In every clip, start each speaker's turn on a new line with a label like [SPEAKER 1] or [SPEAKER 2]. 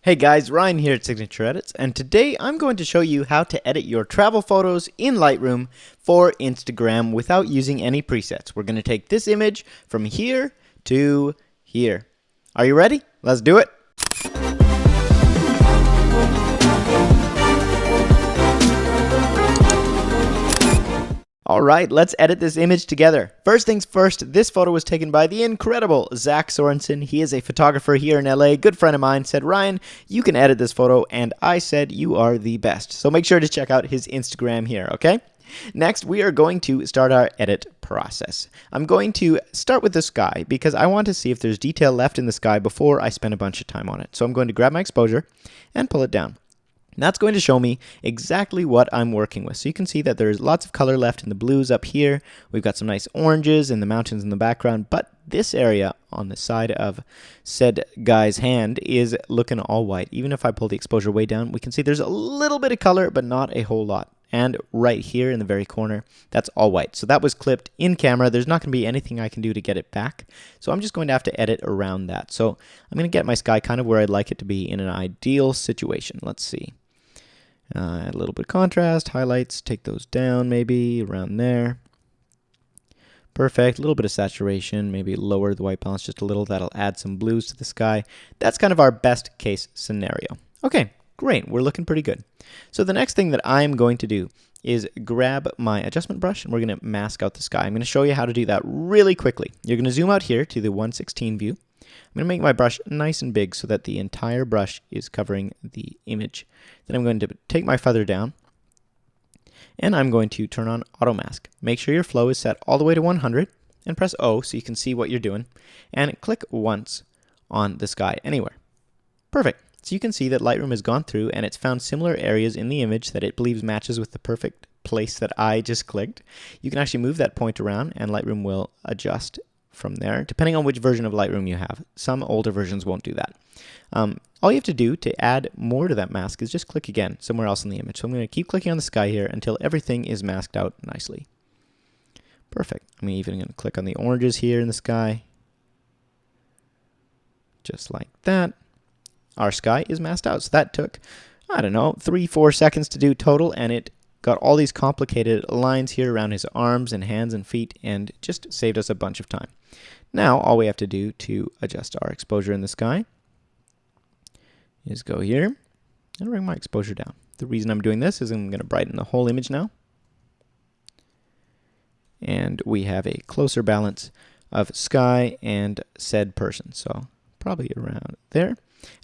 [SPEAKER 1] Hey guys, Ryan here at Signature Edits, and today I'm going to show you how to edit your travel photos in Lightroom for Instagram without using any presets. We're going to take this image from here to here. Are you ready? Let's do it! Alright, let's edit this image together. First things first, this photo was taken by the incredible Zach Sorensen. He is a photographer here in LA. Good friend of mine said, Ryan, you can edit this photo, and I said you are the best. So make sure to check out his Instagram here, okay? Next, we are going to start our edit process. I'm going to start with the sky because I want to see if there's detail left in the sky before I spend a bunch of time on it. So I'm going to grab my exposure and pull it down. And that's going to show me exactly what I'm working with. So you can see that there's lots of color left in the blues up here. We've got some nice oranges and the mountains in the background, but this area on the side of said guy's hand is looking all white. Even if I pull the exposure way down, we can see there's a little bit of color, but not a whole lot. And right here in the very corner, that's all white. So that was clipped in camera. There's not going to be anything I can do to get it back. So I'm just going to have to edit around that. So I'm going to get my sky kind of where I'd like it to be in an ideal situation. Let's see. Add a little bit of contrast, highlights, take those down maybe around there. Perfect. A little bit of saturation, maybe lower the white balance just a little. That'll add some blues to the sky. That's kind of our best case scenario. Okay, great. We're looking pretty good. So the next thing that I'm going to do is grab my adjustment brush and we're going to mask out the sky. I'm going to show you how to do that really quickly. You're going to zoom out here to the 1:16 view. I'm going to make my brush nice and big so that the entire brush is covering the image. Then I'm going to take my feather down and I'm going to turn on auto mask. Make sure your flow is set all the way to 100 and press O so you can see what you're doing and click once on the sky anywhere. Perfect. So you can see that Lightroom has gone through and it's found similar areas in the image that it believes matches with the perfect place that I just clicked. You can actually move that point around and Lightroom will adjust from there, depending on which version of Lightroom you have. Some older versions won't do that. All you have to do to add more to that mask is just click again somewhere else in the image. So I'm going to keep clicking on the sky here until everything is masked out nicely. Perfect. I'm even going to click on the oranges here in the sky. Just like that. Our sky is masked out. So that took, I don't know, 3-4 seconds to do total, and it got all these complicated lines here around his arms and hands and feet and just saved us a bunch of time. Now all we have to do to adjust our exposure in the sky is go here and bring my exposure down. The reason I'm doing this is I'm going to brighten the whole image now. And we have a closer balance of sky and said person. So probably around there.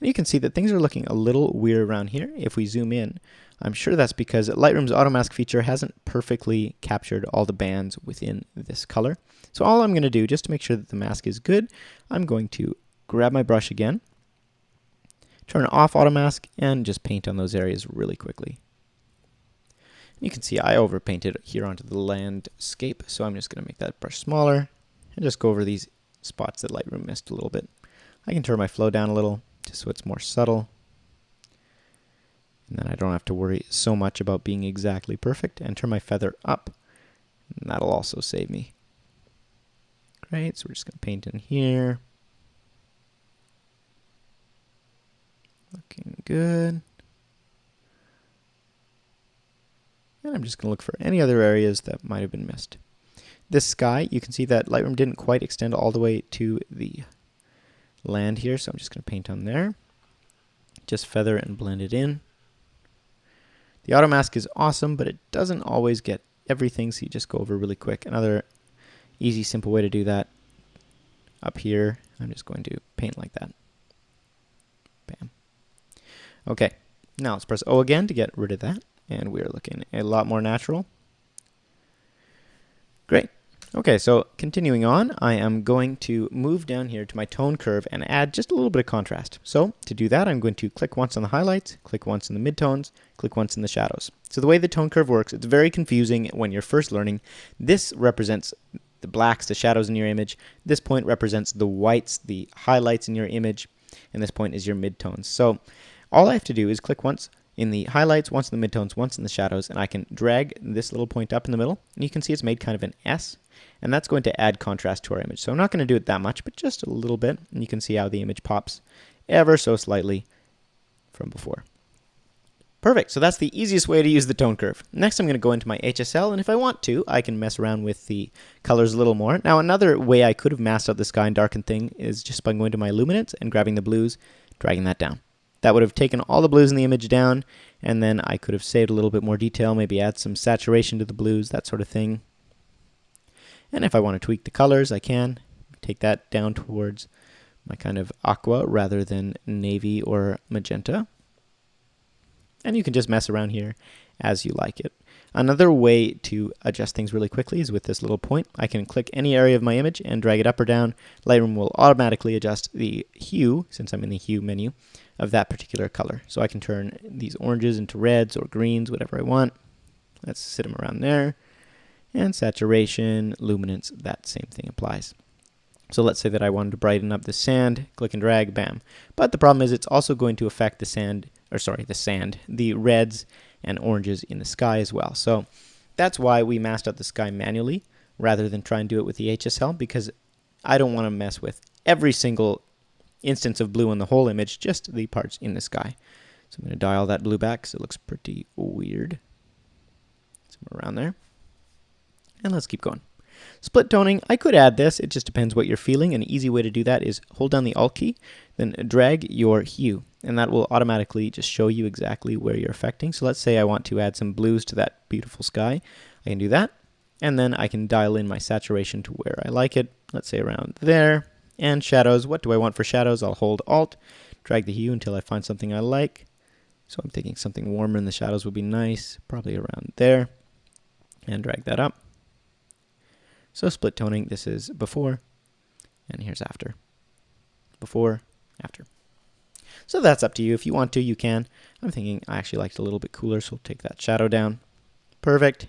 [SPEAKER 1] And you can see that things are looking a little weird around here. If we zoom in, I'm sure that's because Lightroom's auto mask feature hasn't perfectly captured all the bands within this color. So all I'm going to do, just to make sure that the mask is good, I'm going to grab my brush again, turn off auto mask, and just paint on those areas really quickly. You can see I overpainted here onto the landscape, so I'm just going to make that brush smaller and just go over these spots that Lightroom missed a little bit. I can turn my flow down a little just so it's more subtle. And then I don't have to worry so much about being exactly perfect, and turn my feather up. And that'll also save me. Great, so we're just going to paint in here. Looking good. And I'm just going to look for any other areas that might have been missed. This sky, you can see that Lightroom didn't quite extend all the way to the land here, so I'm just going to paint on there. Just feather and blend it in. The auto mask is awesome, but it doesn't always get everything, so you just go over really quick. Another easy, simple way to do that, up here, I'm just going to paint like that. Bam. Okay, now let's press O again to get rid of that, and we're looking a lot more natural. Great. Okay, so continuing on, I am going to move down here to my tone curve and add just a little bit of contrast. So to do that, I'm going to click once on the highlights, click once in the midtones, click once in the shadows. So the way the tone curve works, it's very confusing when you're first learning. This represents the blacks, the shadows in your image. This point represents the whites, the highlights in your image, and this point is your midtones. So all I have to do is click once in the highlights, once in the midtones, once in the shadows, and I can drag this little point up in the middle, and you can see it's made kind of an S, and that's going to add contrast to our image. So I'm not going to do it that much, but just a little bit, and you can see how the image pops ever so slightly from before. Perfect, so that's the easiest way to use the tone curve. Next I'm going to go into my HSL, and if I want to, I can mess around with the colors a little more. Now another way I could have masked out the sky and darkened thing is just by going to my luminance and grabbing the blues, dragging that down. That would have taken all the blues in the image down, and then I could have saved a little bit more detail, maybe add some saturation to the blues, that sort of thing. And if I want to tweak the colors, I can take that down towards my kind of aqua rather than navy or magenta. And you can just mess around here as you like it. Another way to adjust things really quickly is with this little point. I can click any area of my image and drag it up or down. Lightroom will automatically adjust the hue, since I'm in the hue menu, of that particular color. So I can turn these oranges into reds or greens, whatever I want. Let's sit them around there. And saturation, luminance, that same thing applies. So let's say that I wanted to brighten up the sand, click and drag, bam. But the problem is it's also going to affect the reds and oranges in the sky as well. So that's why we masked out the sky manually rather than try and do it with the HSL, because I don't want to mess with every single instance of blue in the whole image, just the parts in the sky. So I'm going to dial that blue back because it looks pretty weird. Somewhere around there. And let's keep going. Split toning, I could add this, it just depends what you're feeling. An easy way to do that is hold down the Alt key, then drag your hue, and that will automatically just show you exactly where you're affecting. So let's say I want to add some blues to that beautiful sky. I can do that, and then I can dial in my saturation to where I like it. Let's say around there. And shadows, what do I want for shadows? I'll hold Alt, drag the hue until I find something I like. So I'm thinking something warmer in the shadows would be nice, probably around there, and drag that up. So split toning, this is before, and here's after. Before, after. So that's up to you. If you want to, you can. I'm thinking I actually liked it a little bit cooler, so we'll take that shadow down. Perfect.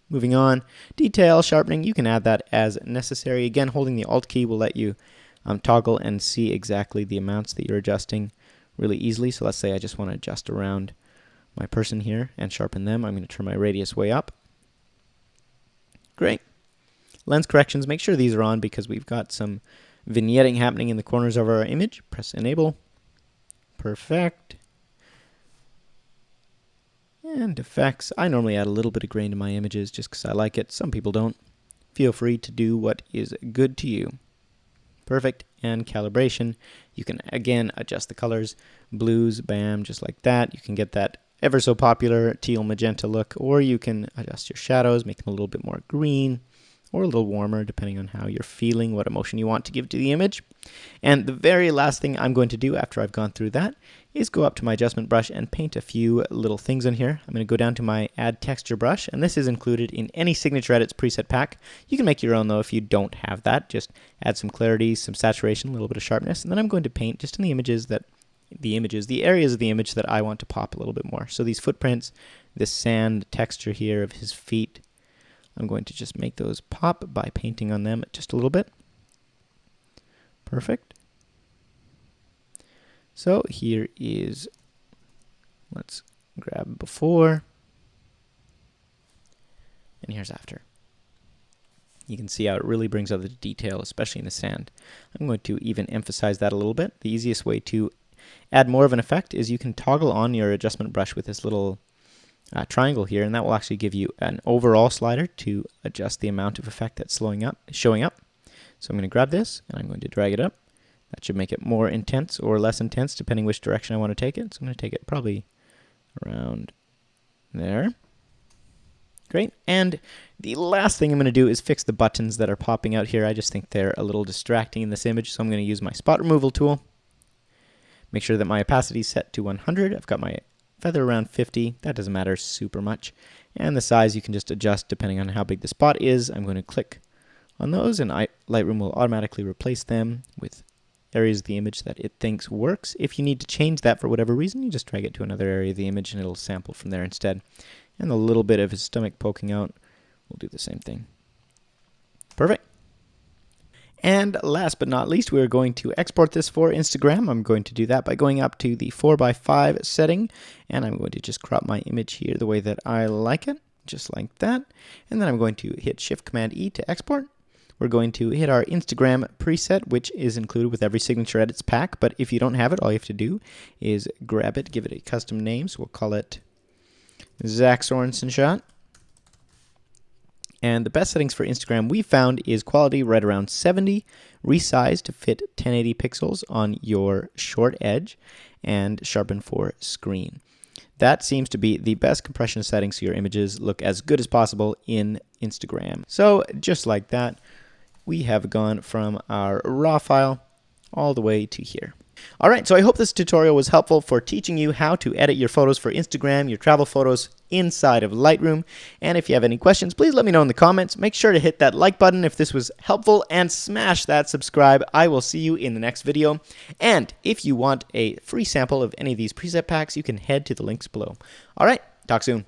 [SPEAKER 1] Moving on. Detail, sharpening, you can add that as necessary. Again, holding the Alt key will let you toggle and see exactly the amounts that you're adjusting really easily. So let's say I just want to adjust around my person here and sharpen them. I'm going to turn my radius way up. Great. Lens corrections, make sure these are on because we've got some vignetting happening in the corners of our image. Press enable. Perfect. And effects, I normally add a little bit of grain to my images just because I like it. Some people don't. Feel free to do what is good to you. Perfect. And calibration, you can again adjust the colors. Blues, bam, just like that. You can get that ever so popular teal magenta look, or you can adjust your shadows, make them a little bit more green, or a little warmer, depending on how you're feeling, what emotion you want to give to the image. And the very last thing I'm going to do after I've gone through that is go up to my adjustment brush and paint a few little things on here. I'm going to go down to my Add Texture brush, and this is included in any Signature Edits preset pack. You can make your own, though, if you don't have that. Just add some clarity, some saturation, a little bit of sharpness, and then I'm going to paint just in the areas of the image that I want to pop a little bit more. So these footprints, this sand texture here of his feet, I'm going to just make those pop by painting on them just a little bit. Perfect. So here is, let's grab before, and here's after. You can see how it really brings out the detail, especially in the sand. I'm going to even emphasize that a little bit. The easiest way to add more of an effect is you can toggle on your adjustment brush with this little triangle here, and that will actually give you an overall slider to adjust the amount of effect that's showing up. So I'm going to grab this and I'm going to drag it up. That should make it more intense or less intense depending which direction I want to take it. So I'm going to take it probably around there. Great. And the last thing I'm going to do is fix the buttons that are popping out here. I just think they're a little distracting in this image, so I'm going to use my spot removal tool. Make sure that my opacity is set to 100. I've got my feather around 50. That doesn't matter super much. And the size you can just adjust depending on how big the spot is. I'm going to click on those, and Lightroom will automatically replace them with areas of the image that it thinks works. If you need to change that for whatever reason, you just drag it to another area of the image and it'll sample from there instead. And a little bit of his stomach poking out, we'll do the same thing. Perfect. And last but not least, we're going to export this for Instagram. I'm going to do that by going up to the 4:5 setting, and I'm going to just crop my image here the way that I like it, just like that. And then I'm going to hit Shift-Command-E to export. we're going to hit our Instagram preset, which is included with every Signature Edits pack. But if you don't have it, all you have to do is grab it, give it a custom name. So we'll call it Zach Sorensen Shot. And the best settings for Instagram we found is quality right around 70, resize to fit 1080 pixels on your short edge, and sharpen for screen. That seems to be the best compression settings so your images look as good as possible in Instagram. So just like that, we have gone from our raw file all the way to here. All right, so I hope this tutorial was helpful for teaching you how to edit your photos for Instagram, your travel photos inside of Lightroom. And if you have any questions, please let me know in the comments. Make sure to hit that like button if this was helpful and smash that subscribe. I will see you in the next video. And if you want a free sample of any of these preset packs, you can head to the links below. All right, talk soon.